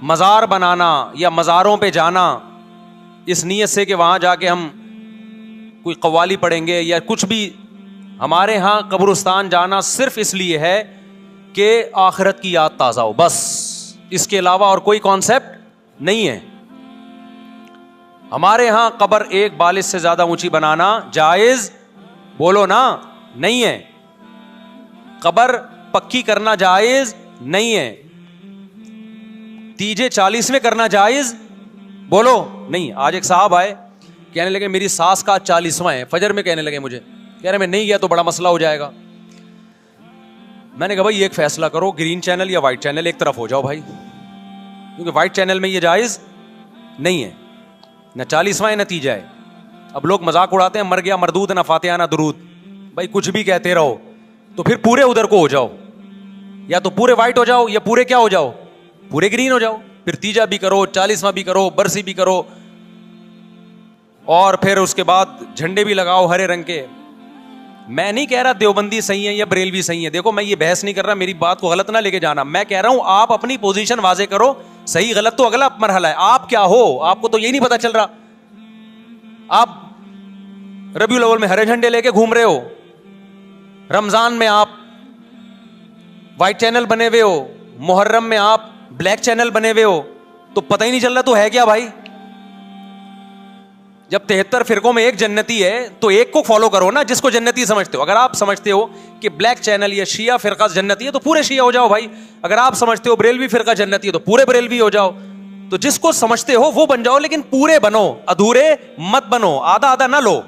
مزار بنانا یا مزاروں پہ جانا اس نیت سے کہ وہاں جا کے ہم کوئی قوالی پڑھیں گے یا کچھ بھی, ہمارے ہاں قبرستان جانا صرف اس لیے ہے کہ آخرت کی یاد تازہ ہو, بس. اس کے علاوہ اور کوئی کانسیپٹ نہیں ہے. ہمارے ہاں قبر ایک بالش سے زیادہ اونچی بنانا جائز بولو نا نہیں ہے. قبر پکی کرنا جائز نہیں ہے. تیجے 40 میں کرنا جائز بولو نہیں. آج ایک صاحب آئے, کہنے لگے میری ساس کا 40واں ہے, فجر میں کہنے لگے مجھے, کہہ رہے میں نہیں گیا تو بڑا مسئلہ ہو جائے گا. میں نے کہا بھائی ایک فیصلہ کرو, گرین چینل یا وائٹ چینل, ایک طرف ہو جاؤ بھائی, کیونکہ وائٹ چینل میں یہ جائز نہیں ہے, نہ 40واں ہے نہ تیجا ہے. اب لوگ مذاق اڑاتے ہیں مر گیا مردود نہ فاتحہ نہ درود. بھائی کچھ بھی کہتے رہو, تو پھر پورے ادھر کو ہو جاؤ, یا تو پورے وائٹ ہو جاؤ یا پورے کیا ہو جاؤ, پورے گرین ہو جاؤ. پھر تیجا بھی کرو, 40واں بھی کرو, برسی بھی کرو, اور پھر اس کے بعد جھنڈے بھی لگاؤ ہرے رنگ کے. میں نہیں کہہ رہا دیوبندی صحیح ہے یا بریلوی صحیح ہے, دیکھو میں یہ بحث نہیں کر رہا, میری بات کو غلط نہ لے کے جانا. میں کہہ رہا ہوں آپ اپنی پوزیشن واضح کرو, صحیح غلط تو اگلا مرحلہ ہے. آپ کیا ہو, آپ کو تو یہی نہیں پتا چل رہا. آپ ربیع الاول میں ہرے جھنڈے لے کے گھوم رہے ہو, رمضان میں آپ وائٹ چینل بنے ہوئے ہو, محرم میں آپ بلیک چینل بنے ہوئے ہو, تو پتہ ہی نہیں چل رہا تو ہے کیا بھائی. جب 73 فرقوں میں ایک جنتی ہے تو ایک کو فالو کرو نا جس کو جنتی سمجھتے ہو. اگر آپ سمجھتے ہو کہ بلیک چینل یا شیعہ فرقہ جنتی ہے تو پورے شیعہ ہو جاؤ بھائی. اگر آپ سمجھتے ہو بریلوی فرقہ جنتی ہے تو پورے بریلوی ہو جاؤ. تو جس کو سمجھتے ہو وہ بن جاؤ, لیکن پورے بنو, ادھورے مت بنو, آدھا آدھا نہ لو.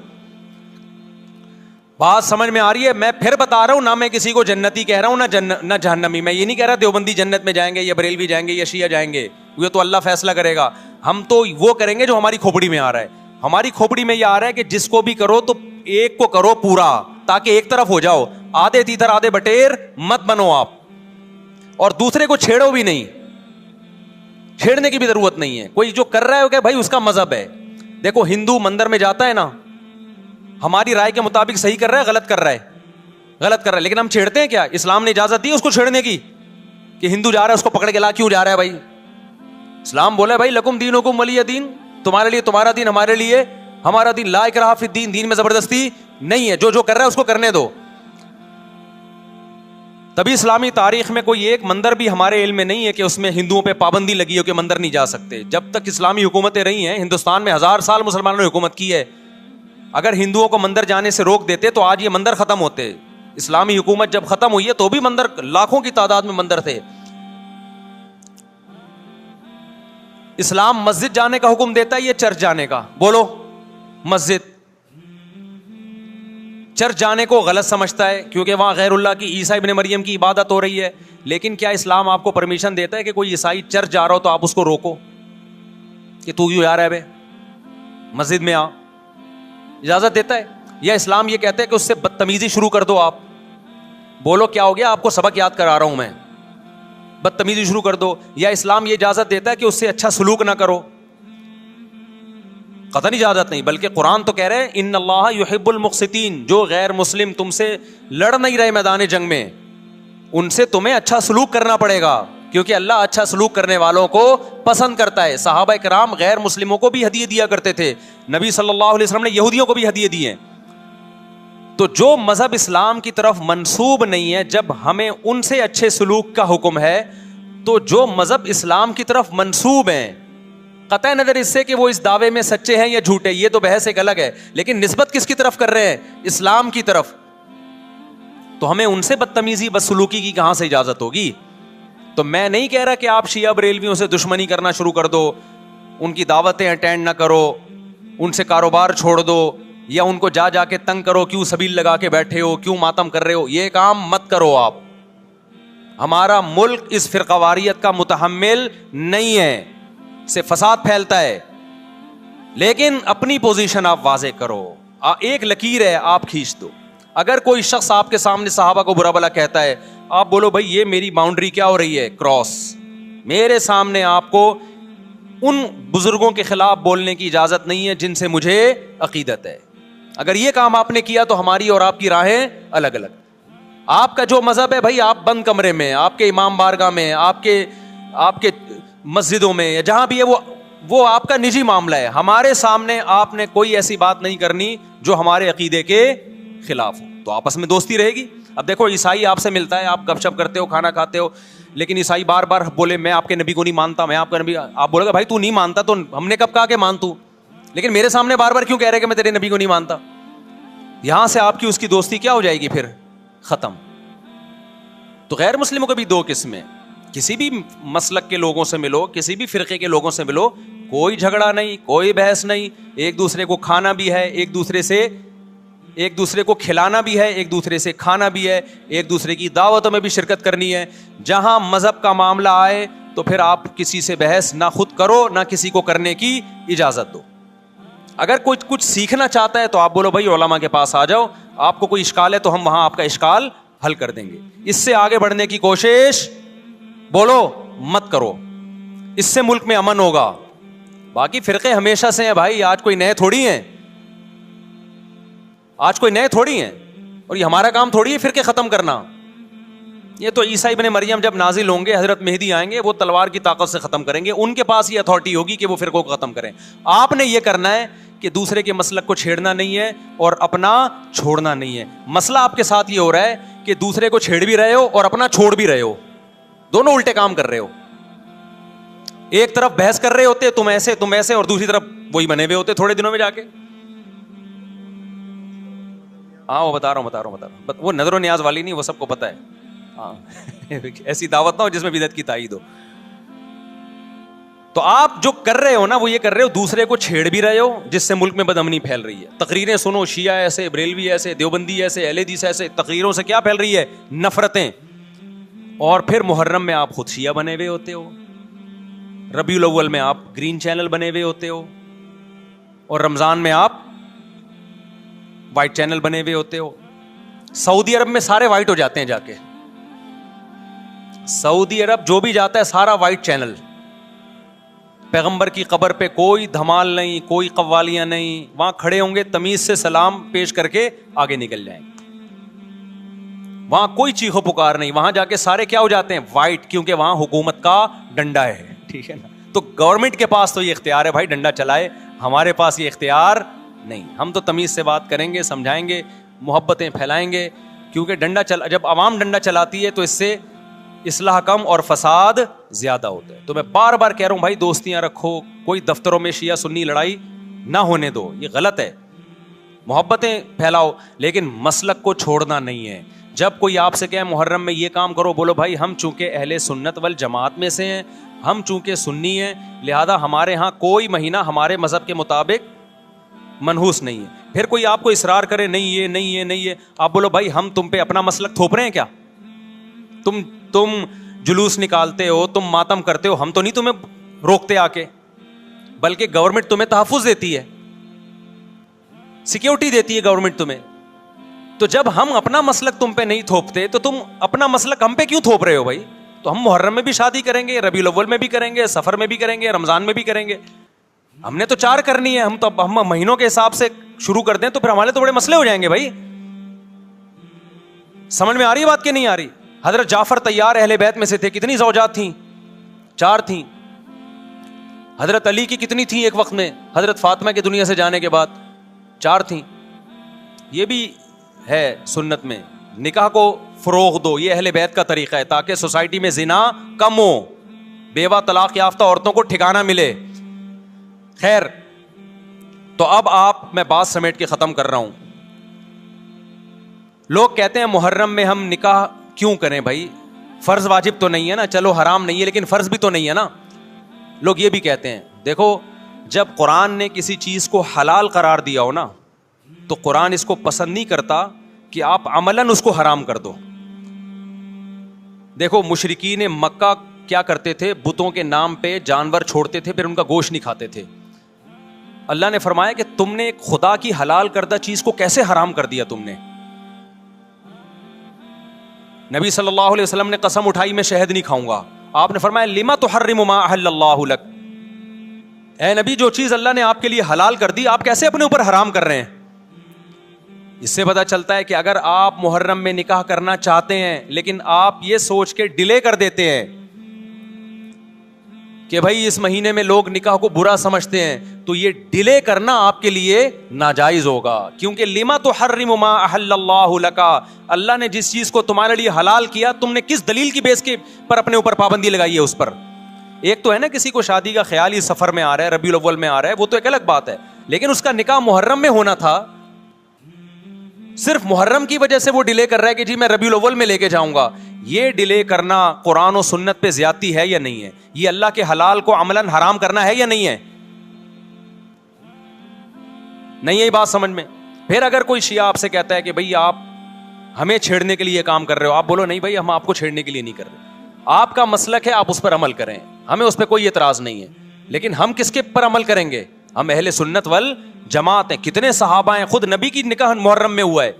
بات سمجھ میں آ رہی ہے؟ میں پھر بتا رہا ہوں, نہ میں کسی کو جنتی کہہ رہا ہوں نہ جہنمی. میں یہ نہیں کہہ رہا دیوبندی جنت میں جائیں گے یا بریلوی جائیں گے یا شیعہ جائیں گے, یہ تو اللہ فیصلہ کرے گا. ہم تو وہ کریں گے جو ہماری کھوپڑی میں آ رہا ہے. ہماری کھوپڑی میں یہ آ رہا ہے کہ جس کو بھی کرو تو ایک کو کرو پورا, تاکہ ایک طرف ہو جاؤ. آدھے تیتر آدھے بٹیر مت بنو آپ, اور دوسرے کو چھیڑو بھی نہیں, چھیڑنے کی بھی ضرورت نہیں ہے. کوئی جو کر رہا ہے کہ بھائی اس کا مذہب ہے. دیکھو ہندو مندر میں جاتا ہے نا, ہماری رائے کے مطابق صحیح کر رہا ہے, غلط کر رہا ہے, غلط کر رہا ہے, لیکن ہم چھیڑتے ہیں کیا؟ اسلام نے اجازت دی اس کو چھیڑنے کی کہ ہندو جا رہا ہے اس کو پکڑ کے لا, کیوں جا رہا ہے بھائی؟ اسلام بولا ہے بھائی لکم دینکم ولی دین, تمہارے لیے تمہارا دین, ہمارے لیے ہمارا دین. لا اکراہ فی الدین, دین میں زبردستی نہیں ہے, جو کر رہا ہے اس کو کرنے دو. تبھی اسلامی تاریخ میں کوئی ایک مندر بھی ہمارے علم میں نہیں ہے کہ اس میں ہندوؤں پہ پابندی لگی ہو کہ مندر نہیں جا سکتے. جب تک اسلامی حکومتیں رہی ہیں, ہندوستان میں 1000 سال مسلمانوں نے حکومت کی ہے, اگر ہندوؤں کو مندر جانے سے روک دیتے تو آج یہ مندر ختم ہوتے. اسلامی حکومت جب ختم ہوئی ہے تو بھی مندر, لاکھوں کی تعداد میں مندر تھے. اسلام مسجد جانے کا حکم دیتا ہے یا چرچ جانے کا؟ بولو. مسجد. چرچ جانے کو غلط سمجھتا ہے کیونکہ وہاں غیر اللہ کی, عیسیٰ ابن مریم کی عبادت ہو رہی ہے. لیکن کیا اسلام آپ کو پرمیشن دیتا ہے کہ کوئی عیسائی چرچ جا رہا ہو تو آپ اس کو روکو کہ تو کیوں جا رہا ہے بے, مسجد میں آ؟ اجازت دیتا ہے؟ یا اسلام یہ کہتا ہے کہ اس سے بدتمیزی شروع کر دو آپ؟ بولو کیا ہو گیا؟ آپ کو سبق یاد کرا رہا ہوں میں, بدتمیزی شروع کر دو. یا اسلام یہ اجازت دیتا ہے کہ اس سے اچھا سلوک نہ کرو؟ قطعاً اجازت نہیں, بلکہ قرآن تو کہہ رہے ہیں ان اللہ یحب المقسطین, جو غیر مسلم تم سے لڑ نہیں رہے میدان جنگ میں, ان سے تمہیں اچھا سلوک کرنا پڑے گا, کیونکہ اللہ اچھا سلوک کرنے والوں کو پسند کرتا ہے. صحابہ کرام غیر مسلموں کو بھی ہدیے دیا کرتے تھے, نبی صلی اللہ علیہ وسلم نے یہودیوں کو بھی ہدیے دیے. تو جو مذہب اسلام کی طرف منسوب نہیں ہے, جب ہمیں ان سے اچھے سلوک کا حکم ہے, تو جو مذہب اسلام کی طرف منسوب ہیں, قطع نظر اس سے کہ وہ اس دعوے میں سچے ہیں یا جھوٹے, یہ تو بحث ایک الگ ہے, لیکن نسبت کس کی طرف کر رہے ہیں؟ اسلام کی طرف. تو ہمیں ان سے بدتمیزی بدسلوکی کی کہاں سے اجازت ہوگی؟ تو میں نہیں کہہ رہا کہ آپ شیعہ بریلویوں سے دشمنی کرنا شروع کر دو, ان کی دعوتیں اٹینڈ نہ کرو, ان سے کاروبار چھوڑ دو, یا ان کو جا کے تنگ کرو, کیوں سبیل لگا کے بیٹھے ہو, کیوں ماتم کر رہے ہو, یہ کام مت کرو آپ. ہمارا ملک اس فرقہ واریت کا متحمل نہیں ہے, سے فساد پھیلتا ہے. لیکن اپنی پوزیشن آپ واضح کرو, ایک لکیر ہے آپ کھینچ دو. اگر کوئی شخص آپ کے سامنے صحابہ کو برا بلا کہتا ہے, آپ بولو بھائی یہ میری باؤنڈری کیا ہو رہی ہے, کراس. میرے سامنے آپ کو ان بزرگوں کے خلاف بولنے کی اجازت نہیں ہے جن سے مجھے عقیدت ہے. اگر یہ کام آپ نے کیا تو ہماری اور آپ کی راہیں الگ الگ. آپ کا جو مذہب ہے بھائی, آپ بند کمرے میں, آپ کے امام بارگاہ میں, آپ کے مسجدوں میں, یا جہاں بھی ہے وہ آپ کا نجی معاملہ ہے. ہمارے سامنے آپ نے کوئی ایسی بات نہیں کرنی جو ہمارے عقیدے کے خلاف ہو, تو آپس میں دوستی رہے گی. اب دیکھو عیسائی آپ سے ملتا ہے, آپ گپ شپ کرتے ہو, کھانا کھاتے ہو, لیکن عیسائی بار بار بولے میں آپ کے نبی کو نہیں مانتا, میں آپ کا نبی, آپ بولے گا بھائی تو نہیں مانتا تو ہم نے کب کہا کہ مان تو, لیکن میرے سامنے بار بار کیوں کہہ رہے کہ میں تیرے نبی کو نہیں مانتا؟ یہاں سے آپ کی اس کی دوستی کیا ہو جائے گی پھر؟ ختم. تو غیر مسلموں کو بھی دو قسمیں, کسی بھی مسلک کے لوگوں سے ملو, کسی بھی فرقے کے لوگوں سے ملو, کوئی جھگڑا نہیں, کوئی بحث نہیں, ایک دوسرے کو کھانا بھی ہے, ایک دوسرے کو کھلانا بھی ہے, ایک دوسرے سے کھانا بھی ہے, ایک دوسرے کی دعوتوں میں بھی شرکت کرنی ہے. جہاں مذہب کا معاملہ آئے تو پھر آپ کسی سے بحث نہ خود کرو نہ کسی کو کرنے کی اجازت دو. اگر کوئی کچھ سیکھنا چاہتا ہے تو آپ بولو بھائی علماء کے پاس آ جاؤ, آپ کو کوئی اشکال ہے تو ہم وہاں آپ کا اشکال حل کر دیں گے. اس سے آگے بڑھنے کی کوشش بولو مت کرو, اس سے ملک میں امن ہوگا. باقی فرقے ہمیشہ سے ہیں بھائی, آج کوئی نئے تھوڑی ہیں, اور یہ ہمارا کام تھوڑی ہے فرقے ختم کرنا. یہ تو عیسیٰ ابن مریم جب نازل ہوں گے, حضرت مہدی آئیں گے, وہ تلوار کی طاقت سے ختم کریں گے, ان کے پاس یہ اتھارٹی ہوگی کہ وہ فرقوں کو ختم کریں. آپ نے یہ کرنا ہے کہ دوسرے کے مسلک کو چھیڑنا نہیں ہے اور اپنا چھوڑنا نہیں ہے. مسئلہ آپ کے ساتھ یہ ہو رہا ہے کہ دوسرے کو چھیڑ بھی رہے ہو اور اپنا چھوڑ بھی رہے ہو, دونوں الٹے کام کر رہے ہو. ایک طرف بحث کر رہے ہوتے تم ایسے, اور دوسری طرف وہی بنے ہوئے ہوتے تھوڑے دنوں میں جا کے. ہاں وہ بتا رہا ہوں, وہ نظر و نیاز والی نہیں, وہ سب کو پتا ہے. ہاں ایسی دعوت نہ ہو جس میں بدعت کی تائید ہو. تو آپ جو کر رہے ہو نا, وہ یہ کر رہے ہو دوسرے کو چھیڑ بھی رہے ہو, جس سے ملک میں بدامنی پھیل رہی ہے. تقریریں سنو, شیعہ ایسے, بریلوی ایسے, دیوبندی ایسے, اہل حدیث ایسے, تقریروں سے کیا پھیل رہی ہے؟ نفرتیں. اور پھر محرم میں آپ خود شیعہ بنے ہوئے ہوتے ہو, ربیع الاول میں آپ گرین چینل بنے ہوئے ہوتے ہو, اور رمضان میں آپ وائٹ چینل بنے ہوئے ہوتے ہو. سعودی عرب میں سارے وائٹ ہو جاتے ہیں جا کے. سعودی عرب جو بھی جاتا ہے سارا وائٹ چینل. پیغمبر کی قبر پہ کوئی دھمال نہیں, کوئی قوالیاں نہیں, وہاں کھڑے ہوں گے تمیز سے سلام پیش کر کے آگے نکل جائیں گے. وہاں کوئی چیخو پکار نہیں, وہاں جا کے سارے کیا ہو جاتے ہیں, وائٹ, کیونکہ وہاں حکومت کا ڈنڈا ہے. ٹھیک ہے نا. تو گورنمنٹ کے پاس تو یہ اختیار ہے بھائی ڈنڈا چلائے, ہمارے پاس یہ اختیار نہیں. ہم تو تمیز سے بات کریں گے, سمجھائیں گے, محبتیں پھیلائیں گے, کیونکہ جب عوام ڈنڈا چلاتی ہے تو اس سے اصلاح کم اور فساد زیادہ ہوتا ہے. تو میں بار بار کہہ رہا ہوں بھائی دوستیاں رکھو, کوئی دفتروں میں شیعہ سنی لڑائی نہ ہونے دو, یہ غلط ہے. محبتیں پھیلاؤ لیکن مسلک کو چھوڑنا نہیں ہے. جب کوئی آپ سے کہے محرم میں یہ کام کرو, بولو بھائی ہم چونکہ اہل سنت والجماعت میں سے ہیں, ہم چونکہ سنی ہیں, لہذا ہمارے ہاں کوئی مہینہ ہمارے مذہب کے مطابق منحوس نہیں ہے. پھر کوئی آپ کو اصرار کرے نہیں یہ نہیں یہ نہیں یہ, آپ بولو بھائی ہم تم پہ اپنا مسلک تھوپ رہے ہیں کیا؟ تم جلوس نکالتے ہو, تم ماتم کرتے ہو, ہم تو نہیں تمہیں روکتے آ کے, بلکہ گورنمنٹ تمہیں تحفظ دیتی ہے, سیکیورٹی دیتی ہے گورنمنٹ تمہیں. تو جب ہم اپنا مسلک تم پہ نہیں تھوپتے تو تم اپنا مسلک ہم پہ کیوں تھوپ رہے ہو بھائی؟ تو ہم محرم میں بھی شادی کریں گے, ربیع الاول میں بھی کریں گے, سفر میں بھی کریں گے, رمضان میں بھی کریں گے. ہم نے تو 4 کرنی ہے, ہم مہینوں کے حساب سے شروع کر دیں تو پھر ہمارے تو بڑے مسئلے ہو جائیں گے بھائی. سمجھ میں آ رہی ہے بات کہ نہیں آ رہی؟ حضرت جعفر طیار اہل بیت میں سے تھے, کتنی زوجات تھیں؟ 4 تھیں. حضرت علی کی کتنی تھیں ایک وقت میں؟ حضرت فاطمہ کے دنیا سے جانے کے بعد 4 تھیں. یہ بھی ہے سنت میں, نکاح کو فروغ دو, یہ اہل بیت کا طریقہ ہے تاکہ سوسائٹی میں زنا کم ہو, بیوہ طلاق یافتہ عورتوں کو ٹھکانہ ملے. خیر, تو اب میں بات سمیٹ کے ختم کر رہا ہوں. لوگ کہتے ہیں محرم میں ہم نکاح کیوں کریں بھائی, فرض واجب تو نہیں ہے نا, چلو حرام نہیں ہے لیکن فرض بھی تو نہیں ہے نا. لوگ یہ بھی کہتے ہیں, دیکھو جب قرآن نے کسی چیز کو حلال قرار دیا ہو نا, تو قرآن اس کو پسند نہیں کرتا کہ آپ عملاً اس کو حرام کر دو. دیکھو مشرکین مکہ کیا کرتے تھے, بتوں کے نام پہ جانور چھوڑتے تھے, پھر ان کا گوشت نہیں کھاتے تھے. اللہ نے فرمایا کہ تم نے ایک خدا کی حلال کردہ چیز کو کیسے حرام کر دیا تم نے. نبی صلی اللہ علیہ وسلم نے قسم اٹھائی میں شہد نہیں کھاؤں گا. آپ نے فرمایا لما تحرم ما احل اللہ لک, اے نبی جو چیز اللہ نے آپ کے لیے حلال کر دی آپ کیسے اپنے اوپر حرام کر رہے ہیں. اس سے پتہ چلتا ہے کہ اگر آپ محرم میں نکاح کرنا چاہتے ہیں لیکن آپ یہ سوچ کے ڈیلے کر دیتے ہیں کہ بھائی اس مہینے میں لوگ نکاح کو برا سمجھتے ہیں, تو یہ ڈیلے کرنا آپ کے لیے ناجائز ہوگا. کیونکہ لما تحرم ما احل اللہ لک, اللہ نے جس چیز کو تمہارے لیے حلال کیا تم نے کس دلیل کی بیس کے پر اپنے اوپر پابندی لگائی ہے اس پر. ایک تو ہے نا کسی کو شادی کا خیال ہی سفر میں آ رہا ہے, ربیع الاول میں آ رہا ہے, وہ تو ایک الگ بات ہے, لیکن اس کا نکاح محرم میں ہونا تھا. صرف محرم کی وجہ سے وہ ڈیلے کر رہا ہے کہ جی میں ربیع الاول میں لے کے جاؤں گا. یہ ڈیلے کرنا قرآن و سنت پہ زیادتی ہے یا نہیں ہے؟ یہ اللہ کے حلال کو عملاً حرام کرنا ہے یا نہیں ہے؟ نہیں ہے بات سمجھ میں. پھر اگر کوئی شیعہ آپ سے کہتا ہے کہ بھئی آپ ہمیں چھیڑنے کے لیے یہ کام کر رہے ہو, آپ بولو نہیں بھائی ہم آپ کو چھیڑنے کے لیے نہیں کر رہے, آپ کا مسلک ہے, آپ اس پر عمل کریں, ہمیں اس پہ کوئی اعتراض نہیں ہے. لیکن ہم کس کے پر عمل کریں گے؟ ہم اہل سنت والجماعت ہیں. کتنے صحابہ ہیں, خود نبی کی نکاح محرم میں ہوا ہے.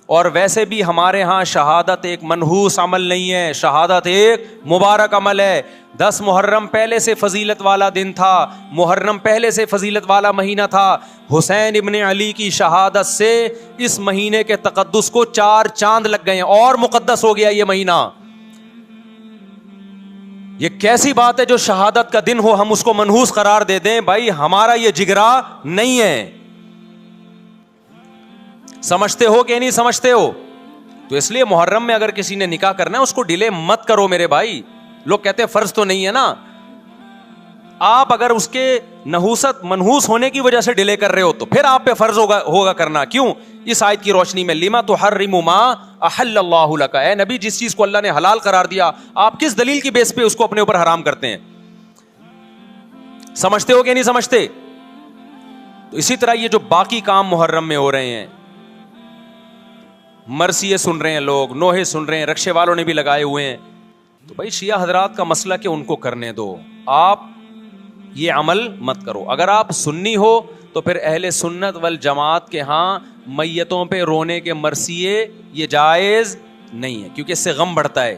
اور ویسے بھی ہمارے ہاں شہادت ایک منحوس عمل نہیں ہے, شہادت ایک مبارک عمل ہے. 10 محرم پہلے سے فضیلت والا دن تھا, محرم پہلے سے فضیلت والا مہینہ تھا. حسین ابن علی کی شہادت سے اس مہینے کے تقدس کو 4 چاند لگ گئے ہیں اور مقدس ہو گیا یہ مہینہ. یہ کیسی بات ہے جو شہادت کا دن ہو ہم اس کو منحوس قرار دے دیں؟ بھائی ہمارا یہ جگرا نہیں ہے. سمجھتے ہو کہ نہیں سمجھتے ہو؟ تو اس لیے محرم میں اگر کسی نے نکاح کرنا ہے اس کو ڈیلے مت کرو میرے بھائی. لوگ کہتے ہیں فرض تو نہیں ہے نا, آپ اگر اس کے نحوست منحوس ہونے کی وجہ سے ڈیلے کر رہے ہو تو پھر آپ پہ فرض ہوگا کرنا. کیوں؟ اس آیت کی روشنی میں لما تحرم ما احل اللہ لک, اے نبی جس چیز کو اللہ نے حلال قرار دیا آپ کس دلیل کی بیس پہ اس کو اپنے اوپر حرام کرتے ہیں؟ سمجھتے ہو کہ نہیں سمجھتے؟ تو اسی طرح یہ جو باقی کام محرم میں ہو رہے ہیں, مرثیے سن رہے ہیں لوگ, نوحے سن رہے ہیں, رکشے والوں نے بھی لگائے ہوئے ہیں, تو بھائی شیعہ حضرات کا مسئلہ کہ ان کو کرنے دو, آپ یہ عمل مت کرو. اگر آپ سنی ہو تو پھر اہل سنت والجماعت کے ہاں میتوں پہ رونے کے مرثیے یہ جائز نہیں ہے، کیونکہ اس سے غم بڑھتا ہے.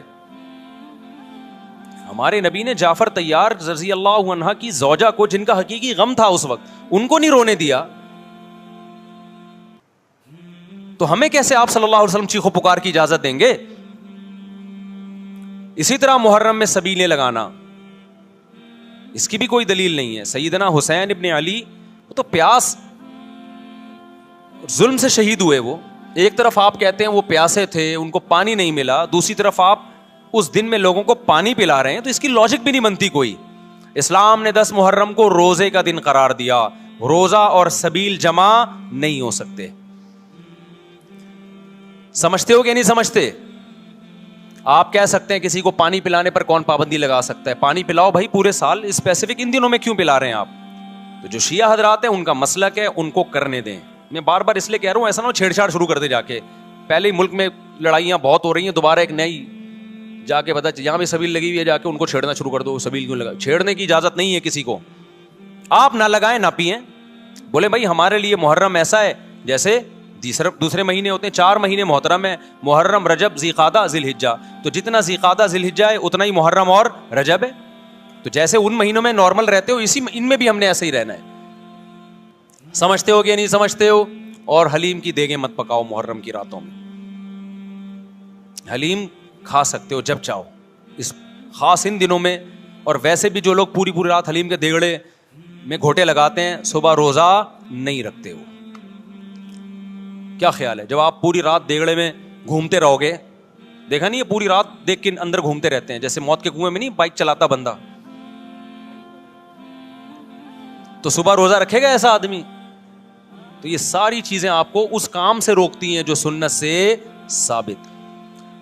ہمارے نبی نے جعفر طیار رضی اللہ عنہ کی زوجہ کو، جن کا حقیقی غم تھا اس وقت، ان کو نہیں رونے دیا. تو ہمیں کیسے آپ صلی اللہ علیہ وسلم چیخو پکار کی اجازت دیں گے؟ اسی طرح محرم میں سبیلیں لگانا، اس کی بھی کوئی دلیل نہیں ہے. سیدنا حسین ابن علی تو پیاس ظلم سے شہید ہوئے. وہ ایک طرف آپ کہتے ہیں وہ پیاسے تھے، ان کو پانی نہیں ملا، دوسری طرف آپ اس دن میں لوگوں کو پانی پلا رہے ہیں، تو اس کی لاجک بھی نہیں بنتی کوئی. اسلام نے 10 محرم کو روزے کا دن قرار دیا. روزہ اور سبیل جمع نہیں ہو سکتے. سمجھتے ہو کہ نہیں سمجھتے؟ آپ کہہ سکتے ہیں کسی کو پانی پلانے پر کون پابندی لگا سکتا ہے؟ پانی پلاؤ بھائی پورے سال، اسپیسیفک ان دنوں میں کیوں پلا رہے ہیں آپ؟ تو جو شیعہ حضرات ہیں ان کا مسلک ہے، ان کو کرنے دیں. میں بار بار اس لیے کہہ رہا ہوں ایسا نہ ہو چھیڑ چھاڑ شروع کر دے جا کے. پہلے ہی ملک میں لڑائیاں بہت ہو رہی ہیں، دوبارہ ایک نئی جا کے پتا یہاں بھی سبیل لگی ہوئی ہے، جا کے ان کو چھیڑنا شروع کر دو. سبیل کیوں لگا؟ چھیڑنے کی اجازت نہیں ہے کسی کو. آپ نہ لگائیں نہ پئیں. بولے بھائی ہمارے لیے محرم ایسا ہے جیسے دوسرے مہینے ہوتے ہیں. 4 مہینے محترم ہے، محرم، رجب، ذی قعدہ، ذی الحجہ. تو جتنا ذی قعدہ ذی الحجہ ہے اتنا ہی محرم اور رجب ہے. تو جیسے ان مہینوں میں نارمل رہتے ہو، ان میں بھی ہم نے ایسے ہی رہنا ہے. سمجھتے ہو کہ نہیں سمجھتے ہو؟ اور حلیم کی دیگیں مت پکاؤ محرم کی راتوں میں. حلیم کھا سکتے ہو جب چاہو، اس خاص ان دنوں میں. اور ویسے بھی جو لوگ پوری رات حلیم کے دیگڑے میں گھوٹے لگاتے ہیں، صبح روزہ نہیں رکھتے. ہو کیا خیال ہے جب آپ پوری رات دیگڑے میں گھومتے رہو گے؟ دیکھا نہیں ہے پوری رات دیکھ کے اندر گھومتے رہتے ہیں، جیسے موت کے کنویں میں نہیں بائک چلاتا بندہ. تو صبح روزہ رکھے گا ایسا آدمی؟ تو یہ ساری چیزیں آپ کو اس کام سے روکتی ہیں جو سنت سے ثابت.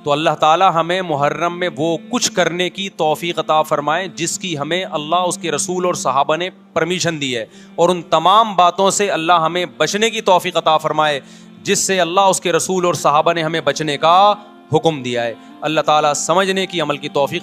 تو اللہ تعالی ہمیں محرم میں وہ کچھ کرنے کی توفیق عطا فرمائے جس کی ہمیں اللہ، اس کے رسول اور صحابہ نے پرمیشن دی ہے، اور ان تمام باتوں سے اللہ ہمیں بچنے کی توفیق عطا فرمائے جس سے اللہ، اس کے رسول اور صحابہ نے ہمیں بچنے کا حکم دیا ہے. اللہ تعالیٰ سمجھنے کی، عمل کی توفیق